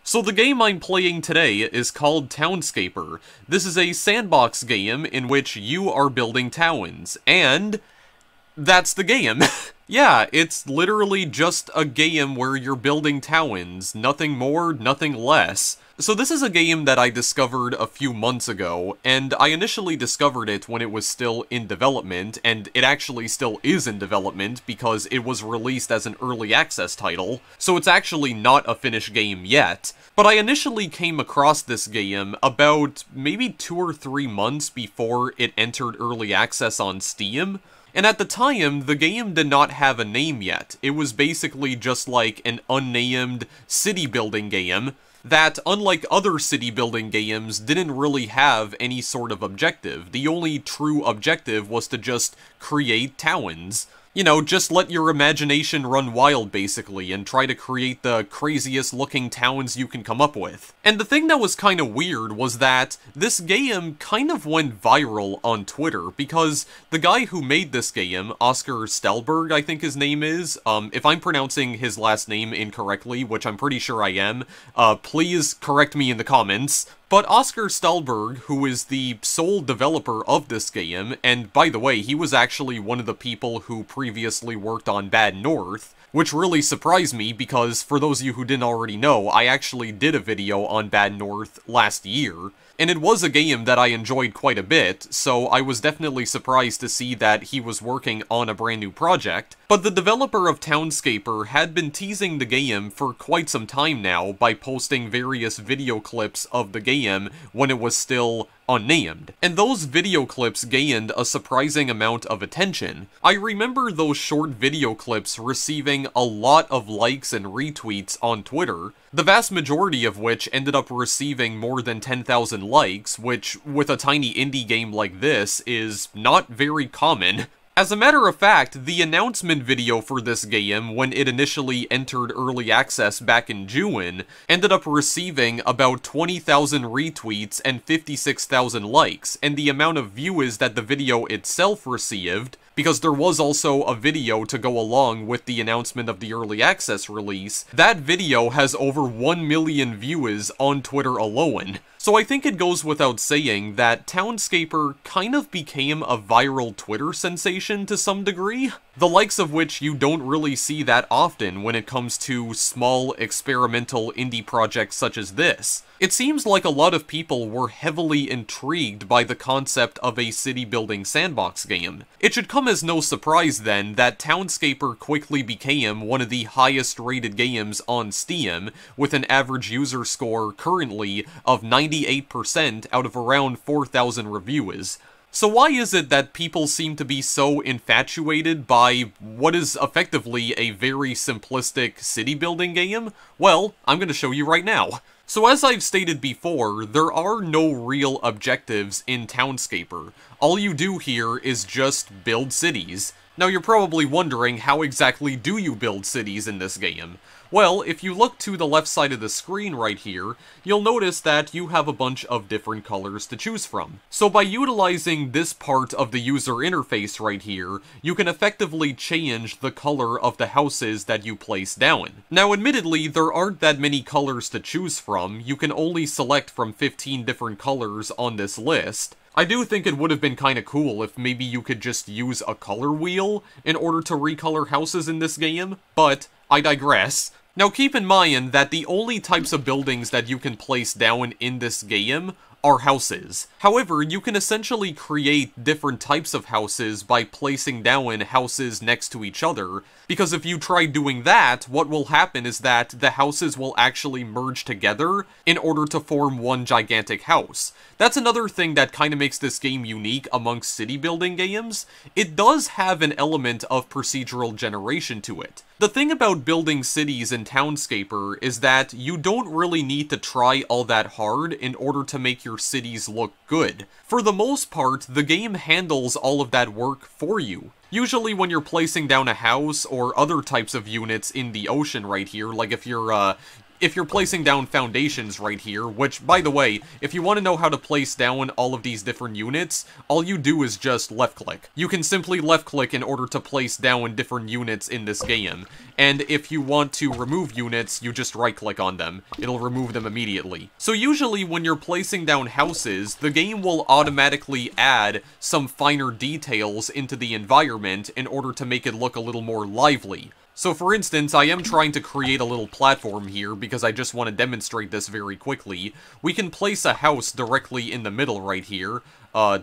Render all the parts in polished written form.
So the game I'm playing today is called Townscaper. This is a sandbox game in which you are building towns, and that's the game. Yeah, it's literally just a game where you're building towns, nothing more, nothing less. So this is a game that I discovered a few months ago, and I initially discovered it when it was still in development, and it actually still is in development because it was released as an early access title, so it's actually not a finished game yet. But I initially came across this game about maybe 2 or 3 months before it entered early access on Steam. And at the time, the game did not have a name yet. It was basically just like an unnamed city building game that, unlike other city building games, didn't really have any sort of objective. The only true objective was to just create towns. You know, just let your imagination run wild, basically, and try to create the craziest looking towns you can come up with. And the thing that was kind of weird was that this game kind of went viral on Twitter, because the guy who made this game, Oscar Stelberg, I think his name is, if I'm pronouncing his last name incorrectly, which I'm pretty sure I am, please correct me in the comments. But Oscar Stelberg, who is the sole developer of this game, and by the way, he was actually one of the people who previously worked on Bad North, which really surprised me because, for those of you who didn't already know, I actually did a video on Bad North last year, and it was a game that I enjoyed quite a bit, so I was definitely surprised to see that he was working on a brand new project. But the developer of Townscaper had been teasing the game for quite some time now by posting various video clips of the game when it was still unnamed. And those video clips gained a surprising amount of attention. I remember those short video clips receiving a lot of likes and retweets on Twitter, the vast majority of which ended up receiving more than 10,000 likes, which, with a tiny indie game like this, is not very common. As a matter of fact, the announcement video for this game, when it initially entered early access back in June, ended up receiving about 20,000 retweets and 56,000 likes, and the amount of views that the video itself received, because there was also a video to go along with the announcement of the early access release, that video has over 1 million views on Twitter alone. So I think it goes without saying that Townscaper kind of became a viral Twitter sensation to some degree, the likes of which you don't really see that often when it comes to small experimental indie projects such as this. It seems like a lot of people were heavily intrigued by the concept of a city-building sandbox game. It should come as no surprise then that Townscaper quickly became one of the highest-rated games on Steam, with an average user score currently of 98% out of around 4,000 reviews. So why is it that people seem to be so infatuated by what is effectively a very simplistic city-building game? Well, I'm gonna show you right now. So as I've stated before, there are no real objectives in Townscaper. All you do here is just build cities. Now you're probably wondering, how exactly do you build cities in this game? Well, if you look to the left side of the screen right here, you'll notice that you have a bunch of different colors to choose from. So by utilizing this part of the user interface right here, you can effectively change the color of the houses that you place down. Now admittedly, there aren't that many colors to choose from. You can only select from 15 different colors on this list. I do think it would have been kinda cool if maybe you could just use a color wheel in order to recolor houses in this game, but I digress. Now keep in mind that the only types of buildings that you can place down in this game are houses. However, you can essentially create different types of houses by placing down houses next to each other, because if you try doing that, what will happen is that the houses will actually merge together in order to form one gigantic house. That's another thing that kind of makes this game unique amongst city building games. It does have an element of procedural generation to it. The thing about building cities in Townscaper is that you don't really need to try all that hard in order to make your cities look good. For the most part, the game handles all of that work for you. Usually when you're placing down a house or other types of units in the ocean right here, like if you're if you're placing down foundations right here, which, by the way, if you want to know how to place down all of these different units, all you do is just left-click. You can simply left-click in order to place down different units in this game, and if you want to remove units, you just right-click on them. It'll remove them immediately. So usually when you're placing down houses, the game will automatically add some finer details into the environment in order to make it look a little more lively. So for instance, I am trying to create a little platform here because I just want to demonstrate this very quickly. We can place a house directly in the middle right here.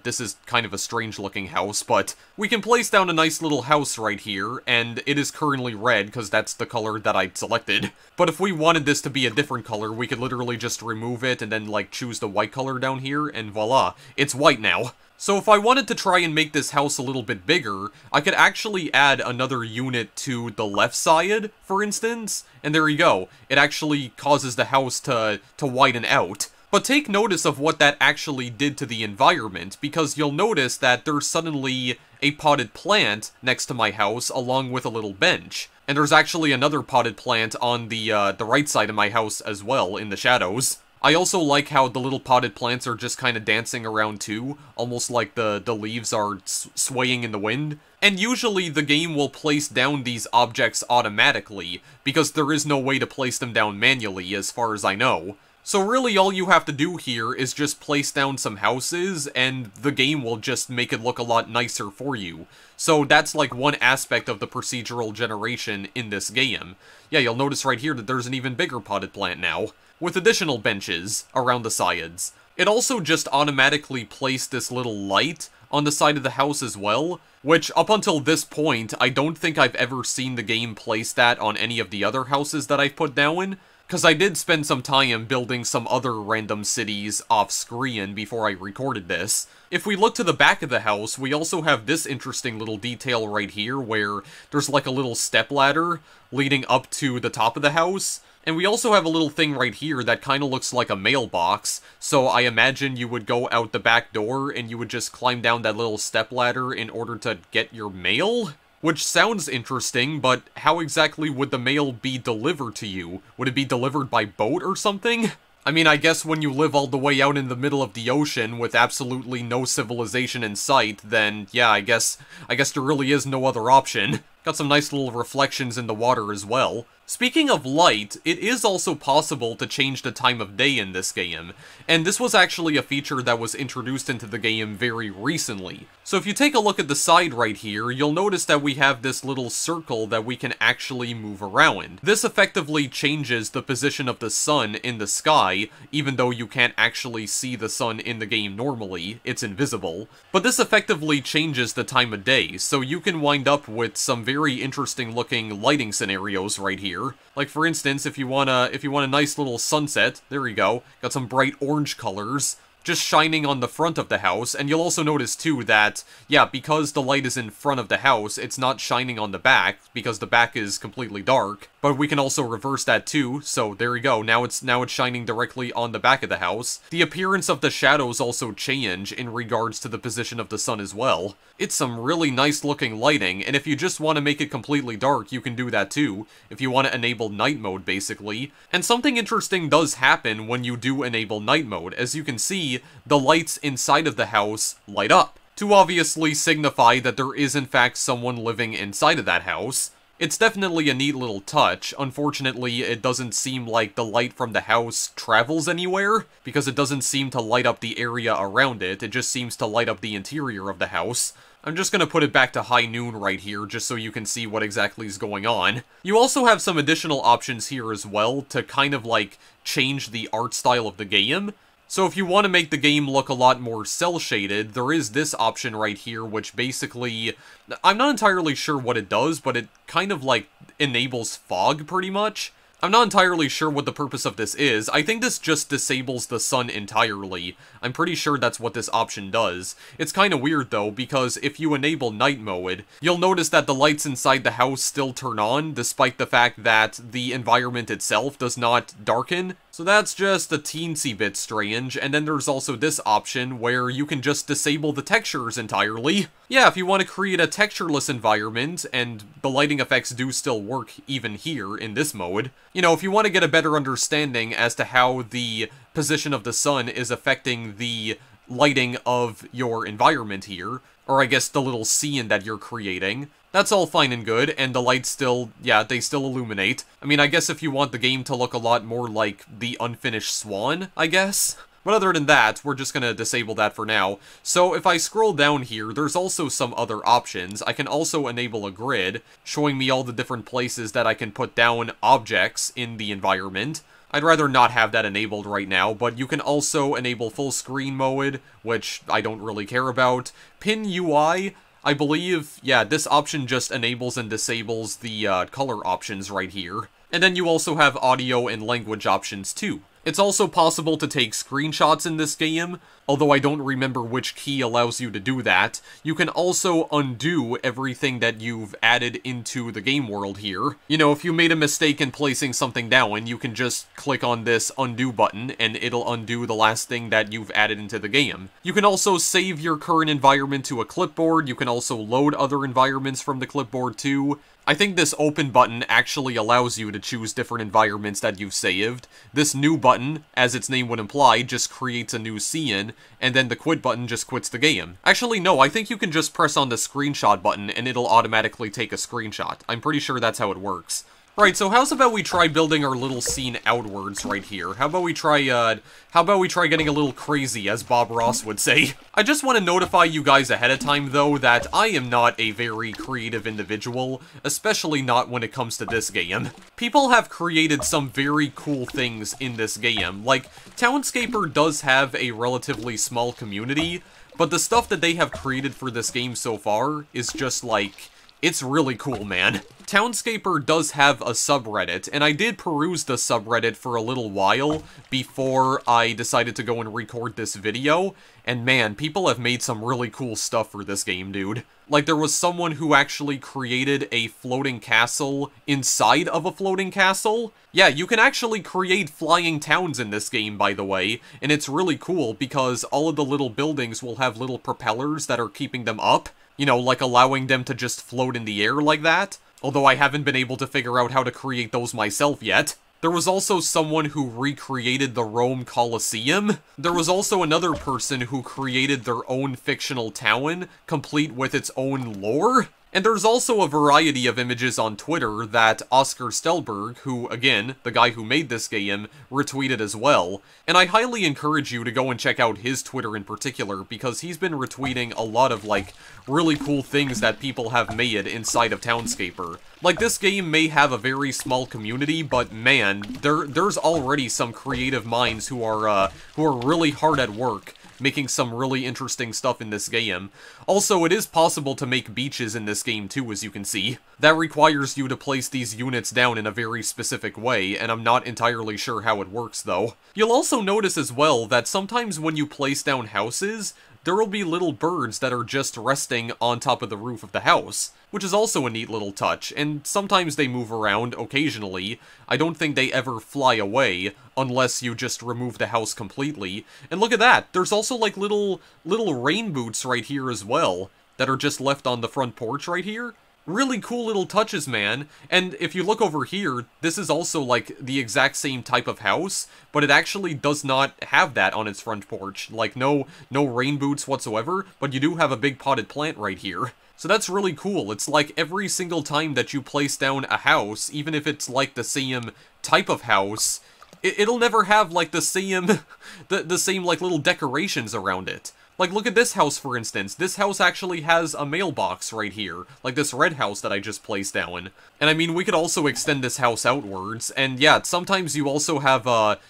This is kind of a strange looking house, but we can place down a nice little house right here, and it is currently red because that's the color that I selected. But if we wanted this to be a different color, we could literally just remove it and then like choose the white color down here, and voila, it's white now. So if I wanted to try and make this house a little bit bigger, I could actually add another unit to the left side, for instance, and there you go. It actually causes the house to widen out. But take notice of what that actually did to the environment, because you'll notice that there's suddenly a potted plant next to my house along with a little bench. And there's actually another potted plant on the right side of my house as well, in the shadows. I also like how the little potted plants are just kind of dancing around too, almost like the leaves are swaying in the wind. And usually the game will place down these objects automatically, because there is no way to place them down manually as far as I know. So really all you have to do here is just place down some houses, and the game will just make it look a lot nicer for you. So that's like one aspect of the procedural generation in this game. Yeah, you'll notice right here that there's an even bigger potted plant now, with additional benches around the sides. It also just automatically placed this little light on the side of the house as well, which up until this point, I don't think I've ever seen the game place that on any of the other houses that I've put down, because I did spend some time building some other random cities off-screen before I recorded this. If we look to the back of the house, we also have this interesting little detail right here where there's like a little stepladder leading up to the top of the house. And we also have a little thing right here that kind of looks like a mailbox, so I imagine you would go out the back door and you would just climb down that little stepladder in order to get your mail? Which sounds interesting, but how exactly would the mail be delivered to you? Would it be delivered by boat or something? I mean, I guess when you live all the way out in the middle of the ocean with absolutely no civilization in sight, then yeah, I guess there really is no other option. Got some nice little reflections in the water as well. Speaking of light, it is also possible to change the time of day in this game, and this was actually a feature that was introduced into the game very recently. So if you take a look at the side right here, you'll notice that we have this little circle that we can actually move around. This effectively changes the position of the sun in the sky, even though you can't actually see the sun in the game normally, it's invisible. But this effectively changes the time of day, so you can wind up with some very interesting looking lighting scenarios right here. Like for instance, if you want a nice little sunset, there you go, got some bright orange colors just shining on the front of the house, and you'll also notice too that, yeah, because the light is in front of the house, it's not shining on the back, because the back is completely dark, but we can also reverse that too, so there you go, now it's shining directly on the back of the house. The appearance of the shadows also change in regards to the position of the sun as well. It's some really nice looking lighting, and if you just want to make it completely dark, you can do that too, if you want to enable night mode basically. And something interesting does happen when you do enable night mode. As you can see, the lights inside of the house light up, to obviously signify that there is in fact someone living inside of that house. It's definitely a neat little touch. Unfortunately, it doesn't seem like the light from the house travels anywhere, because it doesn't seem to light up the area around it, it just seems to light up the interior of the house. I'm just gonna put it back to high noon right here, just so you can see what exactly is going on. You also have some additional options here as well, to kind of like change the art style of the game. So if you want to make the game look a lot more cel-shaded, there is this option right here, which basically, I'm not entirely sure what it does, but it kind of like enables fog pretty much. I'm not entirely sure what the purpose of this is. I think this just disables the sun entirely. I'm pretty sure that's what this option does. It's kind of weird though, because if you enable night mode, you'll notice that the lights inside the house still turn on, despite the fact that the environment itself does not darken. So that's just a teensy bit strange, and then there's also this option where you can just disable the textures entirely. Yeah, if you want to create a textureless environment, and the lighting effects do still work even here in this mode. You know, if you want to get a better understanding as to how the position of the sun is affecting the lighting of your environment here, or I guess the little scene that you're creating, that's all fine and good, and the lights still, yeah, they still illuminate. I mean, I guess if you want the game to look a lot more like the unfinished Swan, I guess. But other than that, we're just gonna disable that for now. So if I scroll down here, there's also some other options. I can also enable a grid, showing me all the different places that I can put down objects in the environment. I'd rather not have that enabled right now, but you can also enable full screen mode, which I don't really care about. Pin UI, I believe, yeah, this option just enables and disables the color options right here. And then you also have audio and language options too. It's also possible to take screenshots in this game, although I don't remember which key allows you to do that. You can also undo everything that you've added into the game world here. You know, if you made a mistake in placing something down, you can just click on this undo button, and it'll undo the last thing that you've added into the game. You can also save your current environment to a clipboard. You can also load other environments from the clipboard too. I think this open button actually allows you to choose different environments that you've saved. This new button, as its name would imply, just creates a new scene, and then the quit button just quits the game. Actually, no, I think you can just press on the screenshot button and it'll automatically take a screenshot. I'm pretty sure that's how it works. Right, so how's about we try building our little scene outwards right here? How about we try getting a little crazy, as Bob Ross would say? I just want to notify you guys ahead of time, though, that I am not a very creative individual, especially not when it comes to this game. People have created some very cool things in this game. Like, Townscaper does have a relatively small community, but the stuff that they have created for this game so far is just like, it's really cool, man. Townscaper does have a subreddit, and I did peruse the subreddit for a little while before I decided to go and record this video, and man, people have made some really cool stuff for this game, dude. Like, there was someone who actually created a floating castle inside of a floating castle. Yeah, you can actually create flying towns in this game, by the way, and it's really cool because all of the little buildings will have little propellers that are keeping them up. You know, like allowing them to just float in the air like that. Although I haven't been able to figure out how to create those myself yet. There was also someone who recreated the Rome Colosseum. There was also another person who created their own fictional town, complete with its own lore. And there's also a variety of images on Twitter that Oscar Stelberg, who, again, the guy who made this game, retweeted as well. And I highly encourage you to go and check out his Twitter in particular, because he's been retweeting a lot of, like, really cool things that people have made inside of Townscaper. Like, this game may have a very small community, but man, there's already some creative minds who are really hard at work, making some really interesting stuff in this game. Also, it is possible to make beaches in this game too, as you can see. That requires you to place these units down in a very specific way, and I'm not entirely sure how it works though. You'll also notice as well that sometimes when you place down houses, there will be little birds that are just resting on top of the roof of the house, which is also a neat little touch, and sometimes they move around occasionally. I don't think they ever fly away, unless you just remove the house completely. And look at that, there's also like little rain boots right here as well, that are just left on the front porch right here. Really cool little touches, man. And if you look over here, this is also like the exact same type of house, but it actually does not have that on its front porch. Like no rain boots whatsoever, but you do have a big potted plant right here. So that's really cool. It's like every single time that you place down a house, even if it's like the same type of house, it'll never have like the same the same like little decorations around it. Like, look at this house, for instance. This house actually has a mailbox right here, like this red house that I just placed down. And I mean, we could also extend this house outwards, and yeah, sometimes you also have,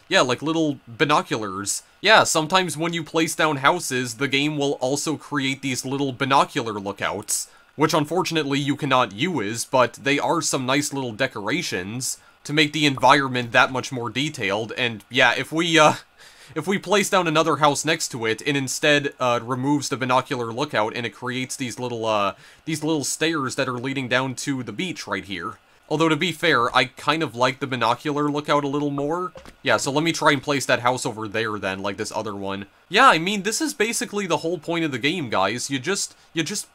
yeah, like little binoculars. Yeah, sometimes when you place down houses, the game will also create these little binocular lookouts, which unfortunately you cannot use, but they are some nice little decorations to make the environment that much more detailed. And yeah, if we place down another house next to it, and instead removes the binocular lookout, and it creates these little stairs that are leading down to the beach right here. Although, to be fair, I kind of like the binocular lookout a little more. Yeah, so let me try and place that house over there then, like this other one. Yeah, I mean, this is basically the whole point of the game, guys. You just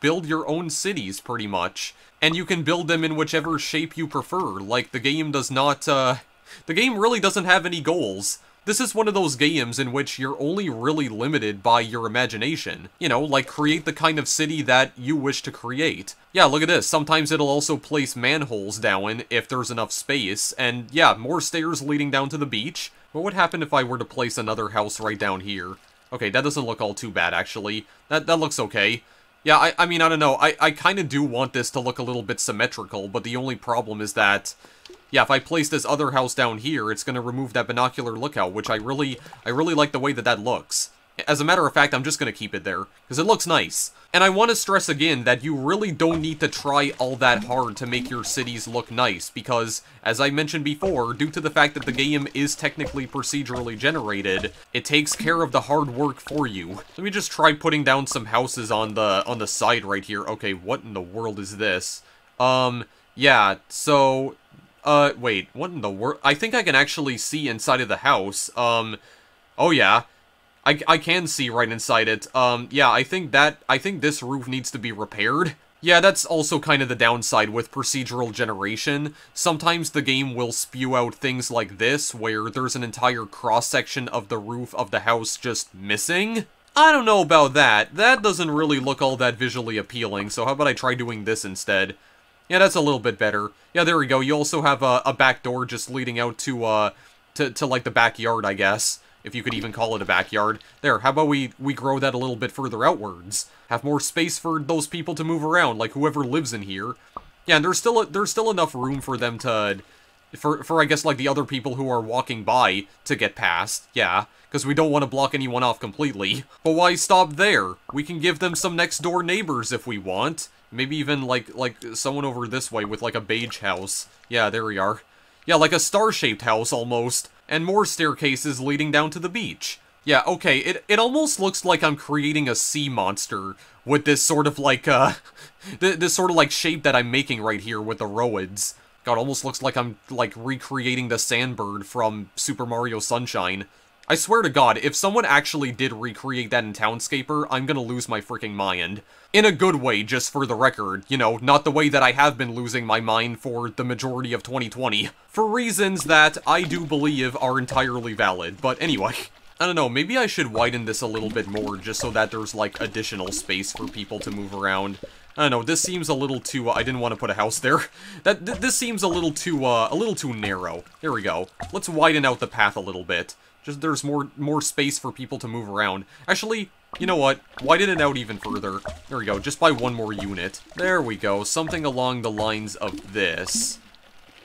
build your own cities, pretty much. And you can build them in whichever shape you prefer. Like, the game does not, the game really doesn't have any goals. This is one of those games in which you're only really limited by your imagination. You know, like, create the kind of city that you wish to create. Yeah, look at this. Sometimes it'll also place manholes down if there's enough space. And yeah, more stairs leading down to the beach. What would happen if I were to place another house right down here? Okay, that doesn't look all too bad, actually. That looks okay. Yeah, I mean, I don't know. I kind of do want this to look a little bit symmetrical, but the only problem is that... yeah, if I place this other house down here, it's going to remove that binocular lookout, which I really like the way that looks. As a matter of fact, I'm just going to keep it there, because it looks nice. And I want to stress again that you really don't need to try all that hard to make your cities look nice, because, as I mentioned before, due to the fact that the game is technically procedurally generated, it takes care of the hard work for you. Let me just try putting down some houses on the side right here. Okay, what in the world is this? Yeah, so... wait, what in the world? I think I can actually see inside of the house. Oh yeah. I can see right inside it. Yeah, I think this roof needs to be repaired. Yeah, that's also kind of the downside with procedural generation. Sometimes the game will spew out things like this, where there's an entire cross-section of the roof of the house just missing. I don't know about that. That doesn't really look all that visually appealing, so how about I try doing this instead? Yeah, that's a little bit better. Yeah, there we go. You also have a back door just leading out to like, the backyard, I guess. If you could even call it a backyard. There, how about we grow that a little bit further outwards? Have more space for those people to move around, like whoever lives in here. Yeah, and there's still enough room for them to... For I guess, like, the other people who are walking by to get past. Yeah, because we don't want to block anyone off completely. But why stop there? We can give them some next-door neighbors if we want. Maybe even, like someone over this way with, like, a beige house. Yeah, there we are. Yeah, like a star-shaped house, almost. And more staircases leading down to the beach. Yeah, okay, it almost looks like I'm creating a sea monster with this sort of, like, this sort of, like, shape that I'm making right here with the roids. God, almost looks like I'm, like, recreating the sandbird from Super Mario Sunshine. I swear to God, if someone actually did recreate that in Townscaper, I'm gonna lose my freaking mind. In a good way, just for the record. You know, not the way that I have been losing my mind for the majority of 2020. For reasons that I do believe are entirely valid. But anyway, I don't know, maybe I should widen this a little bit more just so that there's, like, additional space for people to move around. I don't know, this seems a little too, I didn't want to put a house there. This seems a little too narrow. There we go. Let's widen out the path a little bit. Just there's more space for people to move around. Actually, you know what? Widen it out even further. There we go, just by one more unit. There we go, something along the lines of this.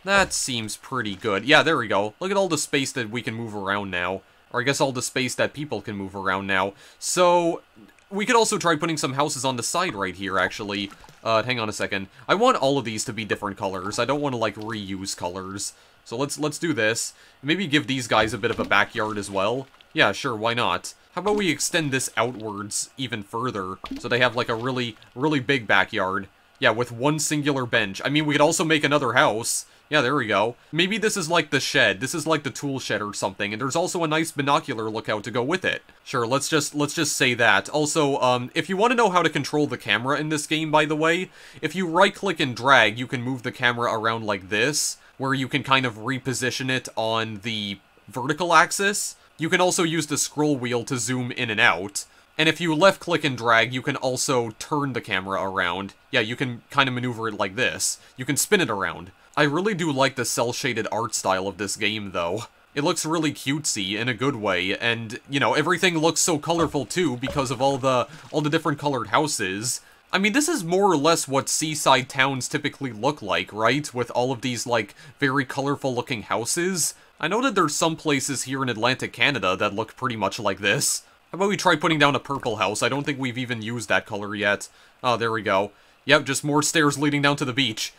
That seems pretty good. Yeah, there we go. Look at all the space that we can move around now. Or I guess all the space that people can move around now. So, we could also try putting some houses on the side right here, actually. Hang on a second. I want all of these to be different colors. I don't want to, like, reuse colors. So let's do this. Maybe give these guys a bit of a backyard as well. Yeah, sure, why not? How about we extend this outwards even further, so they have, like, a really big backyard. Yeah, with one singular bench. I mean, we could also make another house. Yeah, there we go. Maybe this is like the shed. This is like the tool shed or something, and there's also a nice binocular lookout to go with it. Sure, let's just say that. Also, if you want to know how to control the camera in this game, by the way, if you right-click and drag, you can move the camera around like this, where you can kind of reposition it on the vertical axis. You can also use the scroll wheel to zoom in and out. And if you left-click and drag, you can also turn the camera around. Yeah, you can kind of maneuver it like this. You can spin it around. I really do like the cel-shaded art style of this game, though. It looks really cutesy in a good way, and, you know, everything looks so colorful, too, because of all the different colored houses. I mean, this is more or less what seaside towns typically look like, right? With all of these, like, very colorful-looking houses. I know that there's some places here in Atlantic Canada that look pretty much like this. How about we try putting down a purple house? I don't think we've even used that color yet. Oh, there we go. Yep, just more stairs leading down to the beach.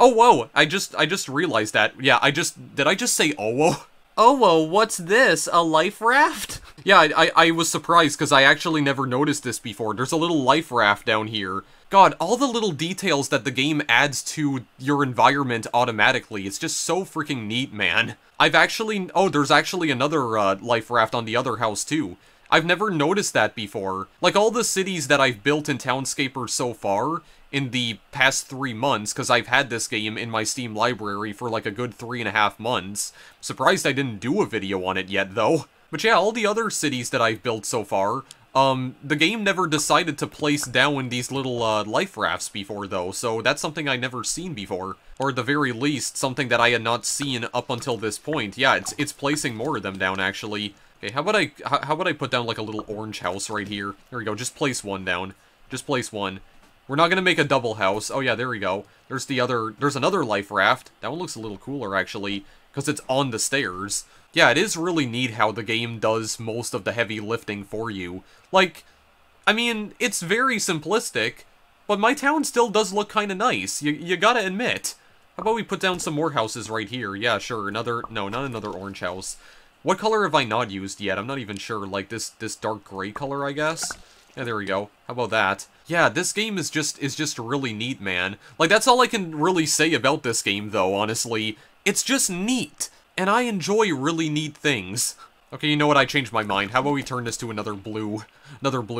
Oh, whoa! I just realized that. Yeah, did I just say oh, whoa? Oh, whoa, what's this? A life raft? Yeah, I was surprised because I actually never noticed this before. There's a little life raft down here. God, all the little details that the game adds to your environment automatically, it's just so freaking neat, man. Oh, there's actually another life raft on the other house too. I've never noticed that before. Like, all the cities that I've built in Townscaper so far, in the past 3 months, because I've had this game in my Steam library for like a good 3.5 months. Surprised I didn't do a video on it yet, though. But yeah, all the other cities that I've built so far, the game never decided to place down these little, life rafts before, though, so that's something I'd never seen before. Or at the very least, something that I had not seen up until this point. Yeah, it's placing more of them down, actually. Okay, how about I put down, like, a little orange house right here? There we go, just place one down. Just place one. We're not gonna make a double house. Oh yeah, there we go. There's another life raft. That one looks a little cooler, actually, because it's on the stairs. Yeah, it is really neat how the game does most of the heavy lifting for you. Like, I mean, it's very simplistic, but my town still does look kinda nice, you gotta admit. How about we put down some more houses right here? Yeah, sure, no, not another orange house. What color have I not used yet? I'm not even sure, like this dark gray color, I guess? Yeah, there we go. How about that? Yeah, this game is just really neat, man. Like, that's all I can really say about this game, though, honestly. It's just neat. And I enjoy really neat things. Okay, you know what? I changed my mind. How about we turn this to another blue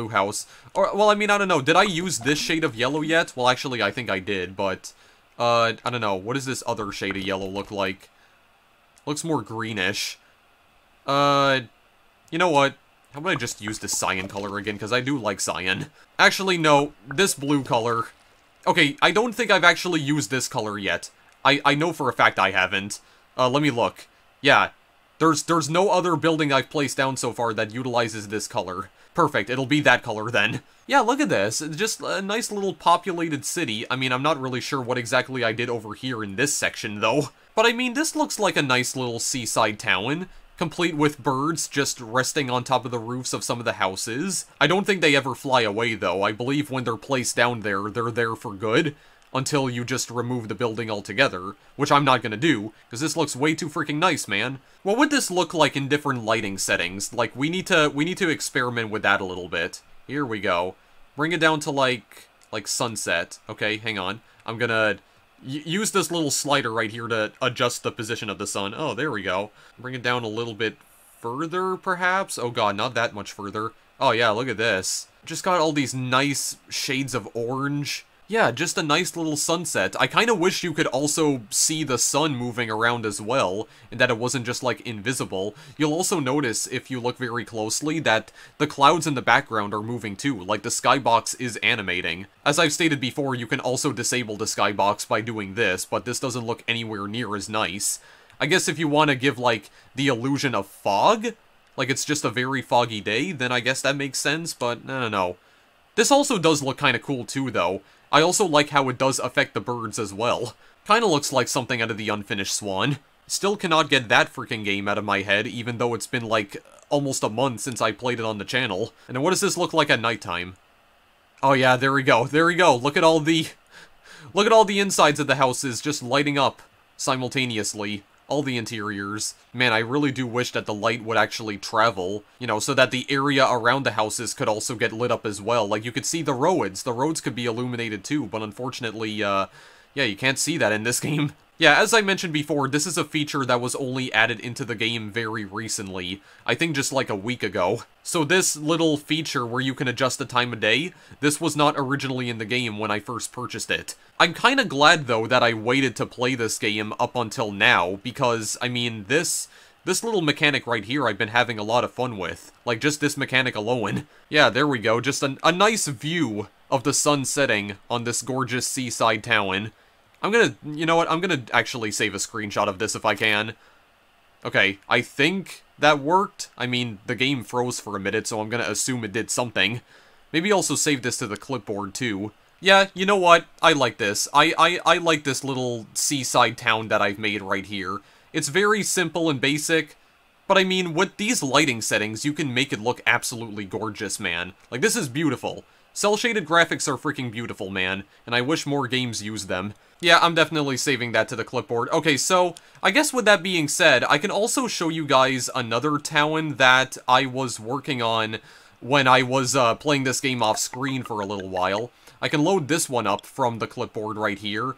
house? Or, well, I mean, I don't know. Did I use this shade of yellow yet? Well, actually, I think I did, but... I don't know. What does this other shade of yellow look like? Looks more greenish. You know what? How about I just use this cyan color again, because I do like cyan. Actually, no. This blue color... Okay, I don't think I've actually used this color yet. I know for a fact I haven't. Let me look. Yeah, there's no other building I've placed down so far that utilizes this color. Perfect, it'll be that color then. Yeah, look at this. It's just a nice little populated city. I mean, I'm not really sure what exactly I did over here in this section, though. But I mean, this looks like a nice little seaside town, complete with birds just resting on top of the roofs of some of the houses. I don't think they ever fly away, though. I believe when they're placed down there, they're there for good. Until you just remove the building altogether, which I'm not gonna do, because this looks way too freaking nice, man. What would this look like in different lighting settings? Like, we need to experiment with that a little bit. Here we go. Bring it down to, like sunset. Okay, hang on. I'm gonna use this little slider right here to adjust the position of the sun. Oh, there we go. Bring it down a little bit further, perhaps? Oh god, not that much further. Oh yeah, look at this. Just got all these nice shades of orange. Yeah, just a nice little sunset. I kind of wish you could also see the sun moving around as well, and that it wasn't just, like, invisible. You'll also notice, if you look very closely, that the clouds in the background are moving too, like the skybox is animating. As I've stated before, you can also disable the skybox by doing this, but this doesn't look anywhere near as nice. I guess if you want to give, like, the illusion of fog, like it's just a very foggy day, then I guess that makes sense, but I don't know. This also does look kind of cool too, though. I also like how it does affect the birds as well. Kinda looks like something out of the Unfinished Swan. Still cannot get that freaking game out of my head, even though it's been like almost a month since I played it on the channel. And then what does this look like at nighttime? Oh yeah, there we go, there we go. Look at all the insides of the houses just lighting up simultaneously. All the interiors. Man, I really do wish that the light would actually travel, you know, so that the area around the houses could also get lit up as well. Like, you could see the roads. The roads could be illuminated too, but unfortunately, yeah, you can't see that in this game. Yeah, as I mentioned before, this is a feature that was only added into the game very recently. I think just like a week ago. So this little feature where you can adjust the time of day, this was not originally in the game when I first purchased it. I'm kinda glad, though, that I waited to play this game up until now, because, I mean, this little mechanic right here I've been having a lot of fun with. Like, just this mechanic alone. Yeah, there we go, just a nice view of the sun setting on this gorgeous seaside town. You know what, I'm gonna actually save a screenshot of this if I can. Okay, I think that worked. I mean, the game froze for a minute, so I'm gonna assume it did something. Maybe also save this to the clipboard, too. Yeah, you know what, I like this. I like this little seaside town that I've made right here. It's very simple and basic, but I mean, with these lighting settings, you can make it look absolutely gorgeous, man. Like, this is beautiful. Cel-shaded graphics are freaking beautiful, man, and I wish more games used them. Yeah, I'm definitely saving that to the clipboard. Okay, so, I guess with that being said, I can also show you guys another town that I was working on when I was playing this game off screen for a little while. I can load this one up from the clipboard right here.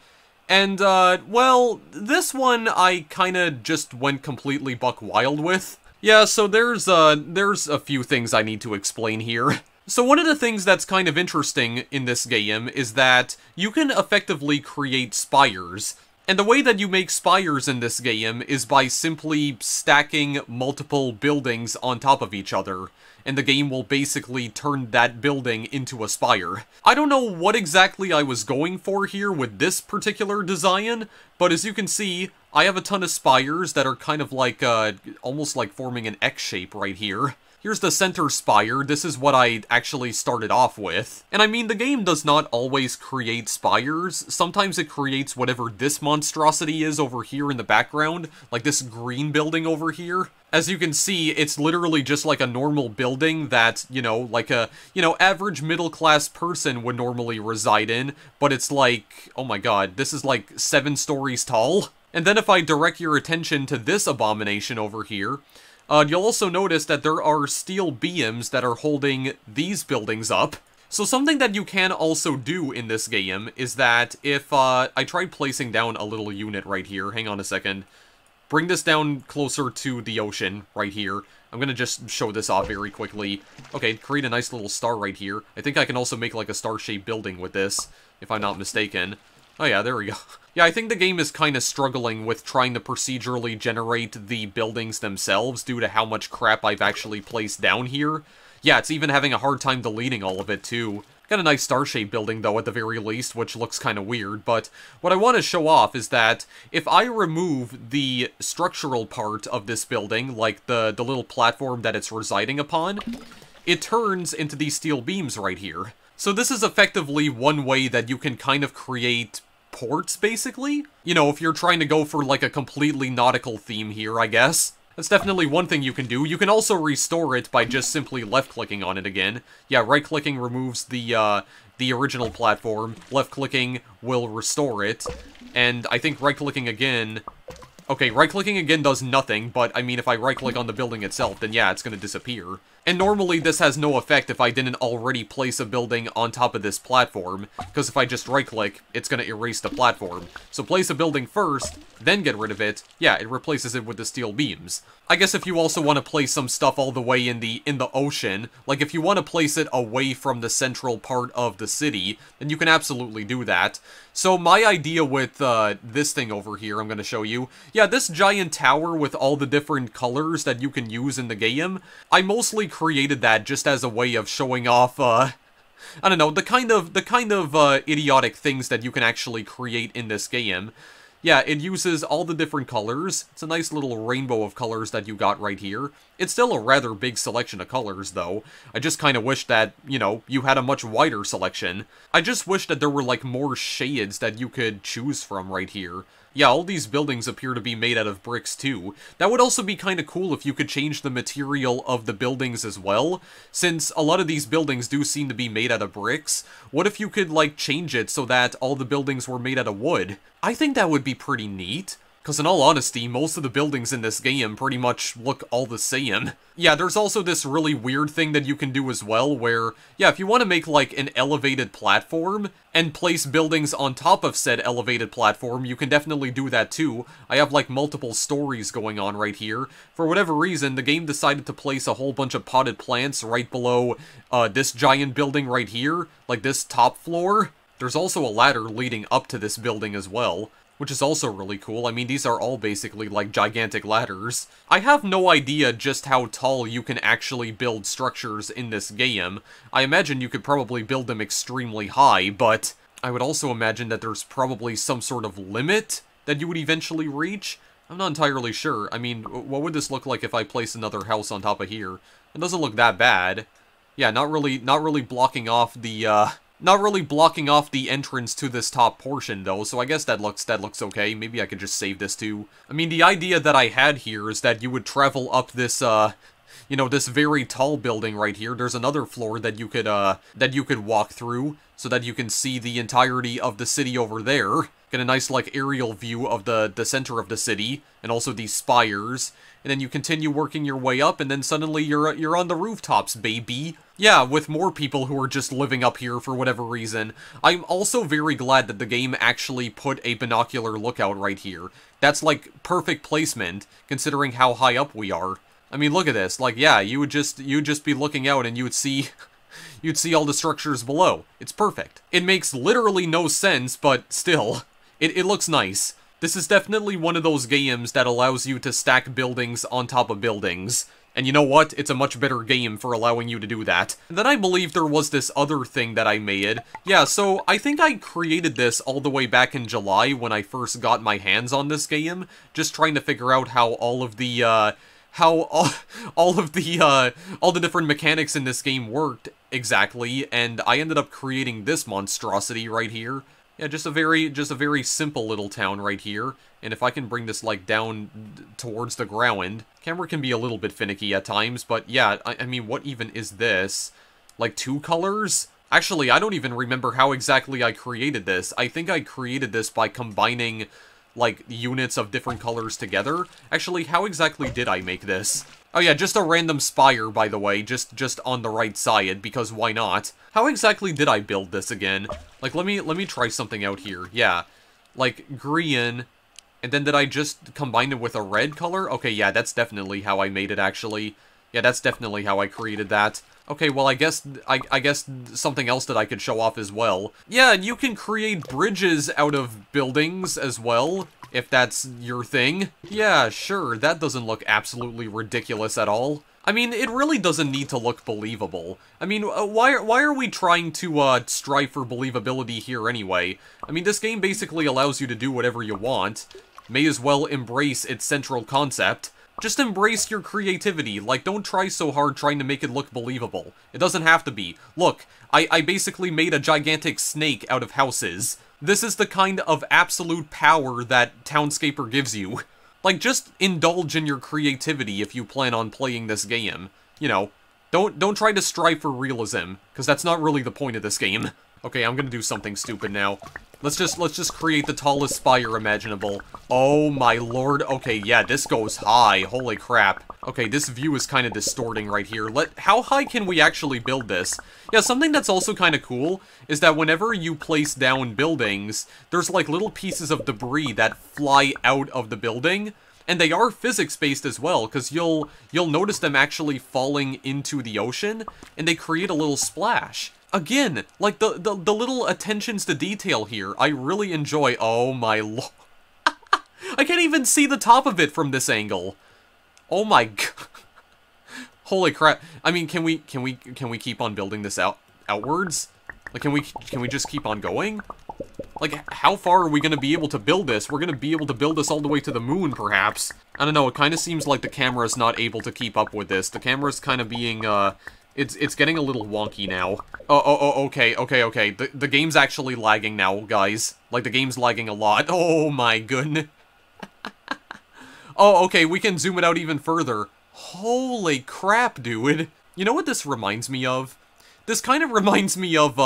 And, well, this one I kinda just went completely buck wild with. Yeah, so there's a few things I need to explain here. So one of the things that's kind of interesting in this game is that you can effectively create spires. And the way that you make spires in this game is by simply stacking multiple buildings on top of each other. And the game will basically turn that building into a spire. I don't know what exactly I was going for here with this particular design, but as you can see, I have a ton of spires that are kind of like, almost like forming an X shape right here. Here's the center spire, this is what I actually started off with. And I mean, the game does not always create spires, sometimes it creates whatever this monstrosity is over here in the background, like this green building over here. As you can see, it's literally just like a normal building that, you know, like a, average middle-class person would normally reside in, but it's like, oh my god, this is like 7 stories tall. And then if I direct your attention to this abomination over here, you'll also notice that there are steel beams that are holding these buildings up. So something that you can also do in this game is that if, I tried placing down a little unit right here, hang on a second, bring this down closer to the ocean right here. I'm gonna just show this off very quickly. Okay, create a nice little star right here. I think I can also make like a star-shaped building with this, if I'm not mistaken. Oh yeah, there we go. Yeah, I think the game is kind of struggling with trying to procedurally generate the buildings themselves due to how much crap I've actually placed down here. Yeah, it's even having a hard time deleting all of it, too. Got a nice star-shaped building, though, at the very least, which looks kind of weird, but what I want to show off is that if I remove the structural part of this building, like the little platform that it's residing upon, it turns into these steel beams right here. So this is effectively one way that you can kind of create ports, basically. You know, if you're trying to go for, like, a completely nautical theme here, I guess. That's definitely one thing you can do. You can also restore it by just simply left-clicking on it again. Yeah, right-clicking removes the original platform. Left-clicking will restore it. And I think right-clicking again... Okay, right-clicking again does nothing, but, I mean, if I right-click on the building itself, then yeah, it's gonna disappear. And normally this has no effect if I didn't already place a building on top of this platform, because if I just right-click, it's gonna erase the platform. So place a building first, then get rid of it. Yeah, it replaces it with the steel beams. I guess if you also want to place some stuff all the way in the ocean, like if you want to place it away from the central part of the city, then you can absolutely do that. So my idea with this thing over here I'm going to show you, yeah, this giant tower with all the different colors that you can use in the game, I mostly created that just as a way of showing off, I don't know, the kind of idiotic things that you can actually create in this game. Yeah, it uses all the different colors. It's a nice little rainbow of colors that you got right here. It's still a rather big selection of colors, though. I just kind of wish that, you know, you had a much wider selection. I just wish that there were, like, more shades that you could choose from right here. Yeah, all these buildings appear to be made out of bricks, too. That would also be kind of cool if you could change the material of the buildings as well, since a lot of these buildings do seem to be made out of bricks. What if you could, like, change it so that all the buildings were made out of wood? I think that would be pretty neat. Because in all honesty, most of the buildings in this game pretty much look all the same. Yeah, there's also this really weird thing that you can do as well, where, yeah, if you want to make, like, an elevated platform, and place buildings on top of said elevated platform, you can definitely do that too. I have, like, multiple stories going on right here. For whatever reason, the game decided to place a whole bunch of potted plants right below this giant building right here, like this top floor. There's also a ladder leading up to this building as well, which is also really cool. I mean, these are all basically, like, gigantic ladders. I have no idea just how tall you can actually build structures in this game. I imagine you could probably build them extremely high, but I would also imagine that there's probably some sort of limit that you would eventually reach. I'm not entirely sure. I mean, what would this look like if I place another house on top of here? It doesn't look that bad. Yeah, not really blocking off the, not really blocking off the entrance to this top portion, though, so I guess that looks okay. Maybe I could just save this, too. I mean, the idea that I had here is that you would travel up this you know, this very tall building right here. There's another floor that you could walk through so that you can see the entirety of the city over there. Get a nice, like, aerial view of the center of the city, and also these spires. And then you continue working your way up, and then suddenly you're on the rooftops, baby. Yeah, with more people who are just living up here for whatever reason. I'm also very glad that the game actually put a binocular lookout right here. That's, like, perfect placement, considering how high up we are. I mean, look at this. Like, yeah, you would just be looking out, and you would see... you'd see all the structures below. It's perfect. It makes literally no sense, but still... It looks nice. This is definitely one of those games that allows you to stack buildings on top of buildings. And you know what? It's a much better game for allowing you to do that. And then I believe there was this other thing that I made. Yeah, so I think I created this all the way back in July when I first got my hands on this game. Just trying to figure out how all of the, all the different mechanics in this game worked exactly. And I ended up creating this monstrosity right here. Yeah, just a very simple little town right here. And if I can bring this, like, down towards the ground... Camera can be a little bit finicky at times, but yeah, I mean, what even is this? Like, 2 colors? Actually, I don't even remember how exactly I created this. I think I created this by combining, like, units of different colors together. Actually, how exactly did I make this? Oh yeah, just a random spire, by the way, just on the right side, because why not? How exactly did I build this again? Like, let me try something out here. Yeah, like, green, and then did I just combine it with a red color? Okay, yeah, that's definitely how I made it, actually. Yeah, that's definitely how I created that. Okay, well, I guess something else that I could show off as well. Yeah, and you can create bridges out of buildings as well, if that's your thing. Yeah, sure, that doesn't look absolutely ridiculous at all. I mean, it really doesn't need to look believable. I mean, why are we trying to, strive for believability here anyway? I mean, this game basically allows you to do whatever you want. May as well embrace its central concept. Just embrace your creativity. Like, don't try so hard trying to make it look believable. It doesn't have to be. Look, I basically made a gigantic snake out of houses. This is the kind of absolute power that Townscaper gives you. Like, just indulge in your creativity if you plan on playing this game. You know, don't try to strive for realism, because that's not really the point of this game. Okay, I'm gonna do something stupid now. Let's just create the tallest spire imaginable. Oh my lord. Okay, yeah, this goes high. Holy crap. Okay, this view is kind of distorting right here. How high can we actually build this? Yeah, something that's also kind of cool is that whenever you place down buildings, there's like little pieces of debris that fly out of the building. And they are physics-based as well, because you'll notice them actually falling into the ocean, and they create a little splash. Again, like, the little attentions to detail here, I really enjoy. Oh my lord. I can't even see the top of it from this angle. Oh my god. Holy crap. I mean, can we keep on building this outwards? Like, can we just keep on going? Like, how far are we gonna be able to build this? We're gonna be able to build this all the way to the moon, perhaps. I don't know, it kind of seems like the camera's not able to keep up with this. The camera's kind of being, it's getting a little wonky now. Okay. The game's actually lagging now, guys. Like, the game's lagging a lot. Oh my goodness. Oh, okay, we can zoom it out even further. Holy crap, dude. You know what this reminds me of? This kind of reminds me of,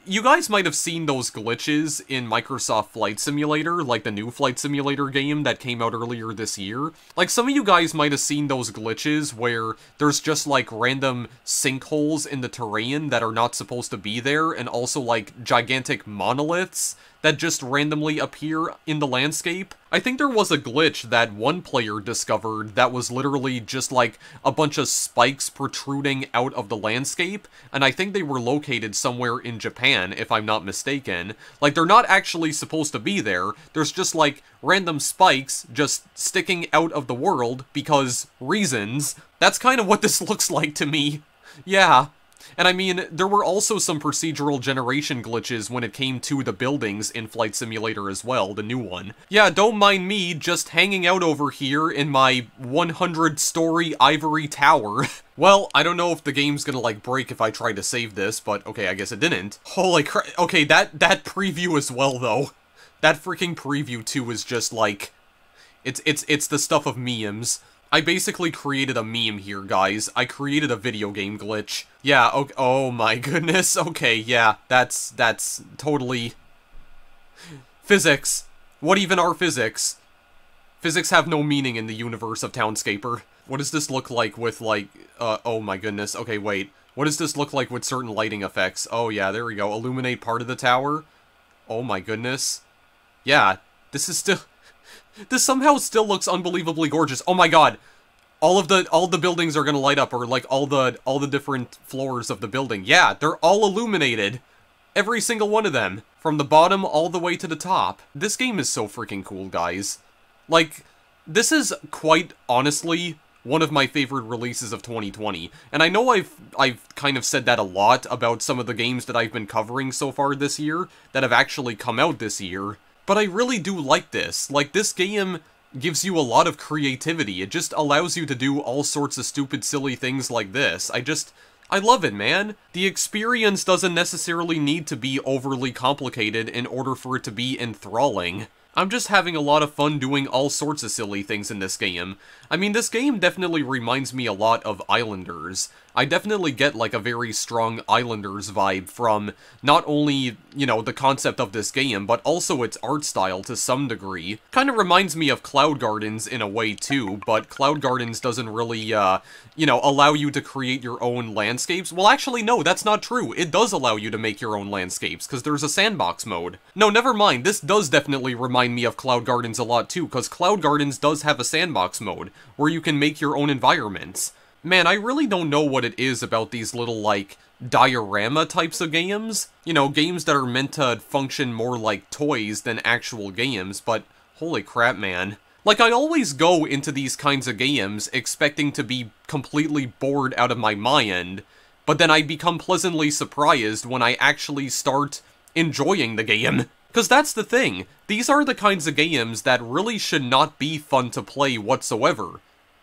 you guys might have seen those glitches in Microsoft Flight Simulator, like the new Flight Simulator game that came out earlier this year. Like, some of you guys might have seen those glitches where there's just, like, random sinkholes in the terrain that are not supposed to be there, and also, like, gigantic monoliths that just randomly appear in the landscape. I think there was a glitch that one player discovered that was literally just like a bunch of spikes protruding out of the landscape, and I think they were located somewhere in Japan, if I'm not mistaken. Like, they're not actually supposed to be there, there's just like random spikes just sticking out of the world because reasons. That's kind of what this looks like to me. Yeah. And I mean, there were also some procedural generation glitches when it came to the buildings in Flight Simulator as well, the new one. Yeah, don't mind me just hanging out over here in my 100-story ivory tower. Well, I don't know if the game's gonna, like, break if I try to save this, but okay, I guess it didn't. Holy crap. Okay, that preview as well, though. That freaking preview, too, is just, like... It's the stuff of memes. I basically created a meme here, guys. I created a video game glitch. Yeah, okay, oh my goodness. Okay, yeah, that's totally... Physics. What even are physics? Physics have no meaning in the universe of Townscaper. What does this look like with, like, oh my goodness. Okay, wait. What does this look like with certain lighting effects? Oh yeah, there we go. Illuminate part of the tower. Oh my goodness. Yeah, this is still... This somehow still looks unbelievably gorgeous. Oh my god. All the buildings are gonna light up, or like all the different floors of the building. Yeah, they're all illuminated. Every single one of them. From the bottom all the way to the top. This game is so freaking cool, guys. Like, this is quite honestly one of my favorite releases of 2020. And I know I've kind of said that a lot about some of the games that I've been covering so far this year that have actually come out this year. But I really do like this. Like, this game gives you a lot of creativity. It just allows you to do all sorts of stupid, silly things like this. I love it, man. The experience doesn't necessarily need to be overly complicated in order for it to be enthralling. I'm just having a lot of fun doing all sorts of silly things in this game. I mean, this game definitely reminds me a lot of Islanders. I definitely get, like, a very strong Islanders vibe from not only, you know, the concept of this game, but also its art style to some degree. Kind of reminds me of Cloud Gardens in a way, too, but Cloud Gardens doesn't really, you know, allow you to create your own landscapes. Well, actually, no, that's not true. It does allow you to make your own landscapes, because there's a sandbox mode. No, never mind. This does definitely remind me of Cloud Gardens a lot, too, because Cloud Gardens does have a sandbox mode, where you can make your own environments. Man, I really don't know what it is about these little, like, diorama types of games. You know, games that are meant to function more like toys than actual games, but holy crap, man. Like, I always go into these kinds of games expecting to be completely bored out of my mind, but then I become pleasantly surprised when I actually start enjoying the game. Because that's the thing, these are the kinds of games that really should not be fun to play whatsoever.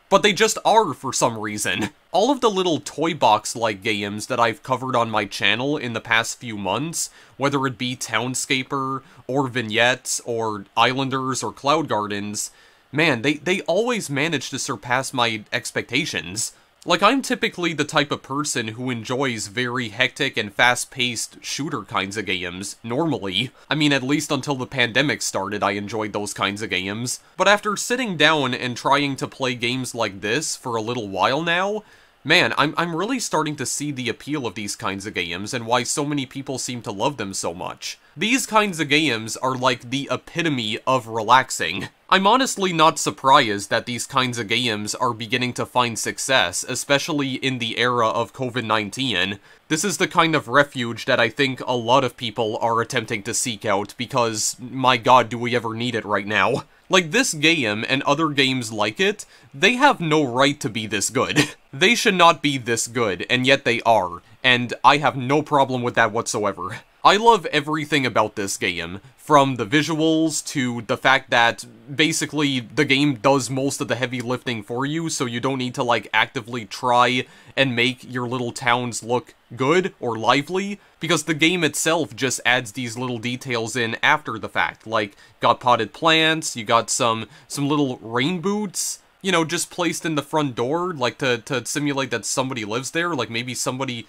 But they just are for some reason. All of the little toy box-like games that I've covered on my channel in the past few months, whether it be Townscaper, or Vignettes, or Islanders, or Cloud Gardens, man, they always manage to surpass my expectations. Like, I'm typically the type of person who enjoys very hectic and fast-paced shooter kinds of games, normally. I mean, at least until the pandemic started, I enjoyed those kinds of games. But after sitting down and trying to play games like this for a little while now, man, I'm really starting to see the appeal of these kinds of games and why so many people seem to love them so much. These kinds of games are like the epitome of relaxing. I'm honestly not surprised that these kinds of games are beginning to find success, especially in the era of COVID-19. This is the kind of refuge that I think a lot of people are attempting to seek out because, my god, do we ever need it right now. Like, this game and other games like it, they have no right to be this good. They should not be this good, and yet they are, and I have no problem with that whatsoever. I love everything about this game, from the visuals to the fact that basically the game does most of the heavy lifting for you, so you don't need to, like, actively try and make your little towns look good or lively, because the game itself just adds these little details in after the fact. Like, got potted plants, you got some little rain boots, you know, just placed in the front door, like, to simulate that somebody lives there, like maybe somebody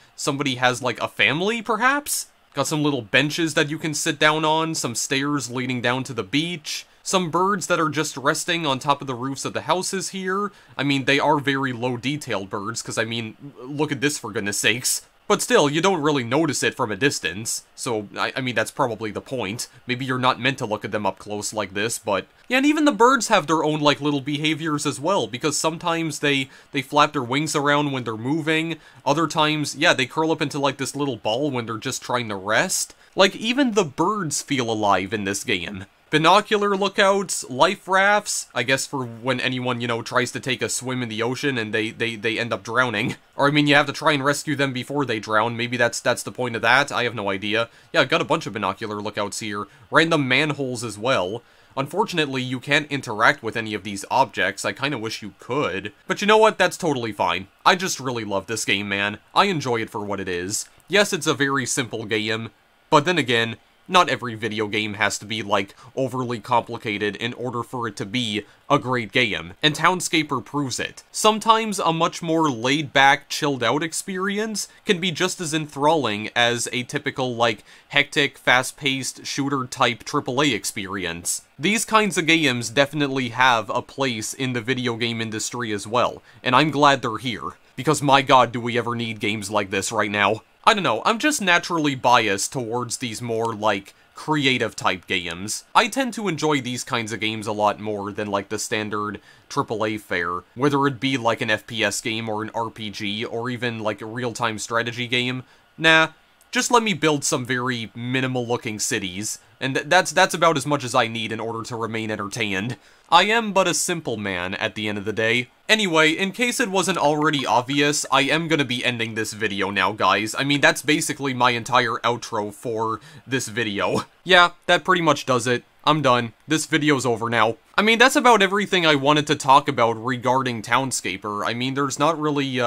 has, like, a family, perhaps? Got some little benches that you can sit down on, some stairs leading down to the beach, some birds that are just resting on top of the roofs of the houses here. I mean, they are very low-detailed birds, because, I mean, look at this for goodness sakes. But still, you don't really notice it from a distance, so, I mean, that's probably the point. Maybe you're not meant to look at them up close like this, but... Yeah, and even the birds have their own, like, little behaviors as well, because sometimes they flap their wings around when they're moving, other times, yeah, they curl up into, like, this little ball when they're just trying to rest. Like, even the birds feel alive in this game. Binocular lookouts, life rafts, I guess for when anyone, you know, tries to take a swim in the ocean and they end up drowning. Or, I mean, you have to try and rescue them before they drown, maybe that's the point of that, I have no idea. Yeah, I've got a bunch of binocular lookouts here. Random manholes as well. Unfortunately, you can't interact with any of these objects, I kinda wish you could. But you know what, that's totally fine. I just really love this game, man. I enjoy it for what it is. Yes, it's a very simple game, but then again, not every video game has to be, like, overly complicated in order for it to be a great game, and Townscaper proves it. Sometimes a much more laid-back, chilled-out experience can be just as enthralling as a typical, like, hectic, fast-paced, shooter-type AAA experience. These kinds of games definitely have a place in the video game industry as well, and I'm glad they're here, because my god, do we ever need games like this right now. I don't know, I'm just naturally biased towards these more, like, creative-type games. I tend to enjoy these kinds of games a lot more than, like, the standard AAA fare, whether it be, like, an FPS game or an RPG, or even, like, a real-time strategy game. Nah, just let me build some very minimal-looking cities, and that's about as much as I need in order to remain entertained. I am but a simple man at the end of the day. Anyway, in case it wasn't already obvious, I am gonna be ending this video now, guys. I mean, that's basically my entire outro for this video. Yeah, that pretty much does it. I'm done. This video's over now. I mean, that's about everything I wanted to talk about regarding Townscaper. I mean, there's not really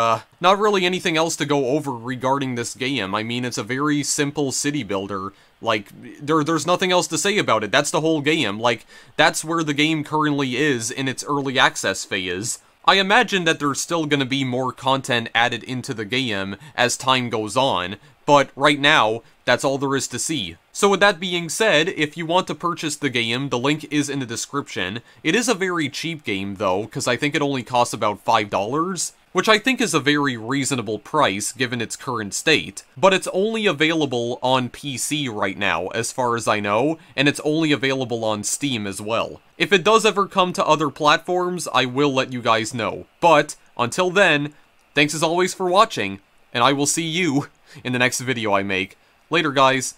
anything else to go over regarding this game. I mean, it's a very simple city builder. Like, there's nothing else to say about it. That's the whole game. Like, that's where the game currently is in its early access phase. I imagine that there's still gonna be more content added into the game as time goes on, but right now, that's all there is to see. So with that being said, if you want to purchase the game, the link is in the description. It is a very cheap game though, because I think it only costs about $5, which I think is a very reasonable price given its current state. But it's only available on PC right now, as far as I know, and it's only available on Steam as well. If it does ever come to other platforms, I will let you guys know. But, until then, thanks as always for watching, and I will see you in the next video I make. Later, guys.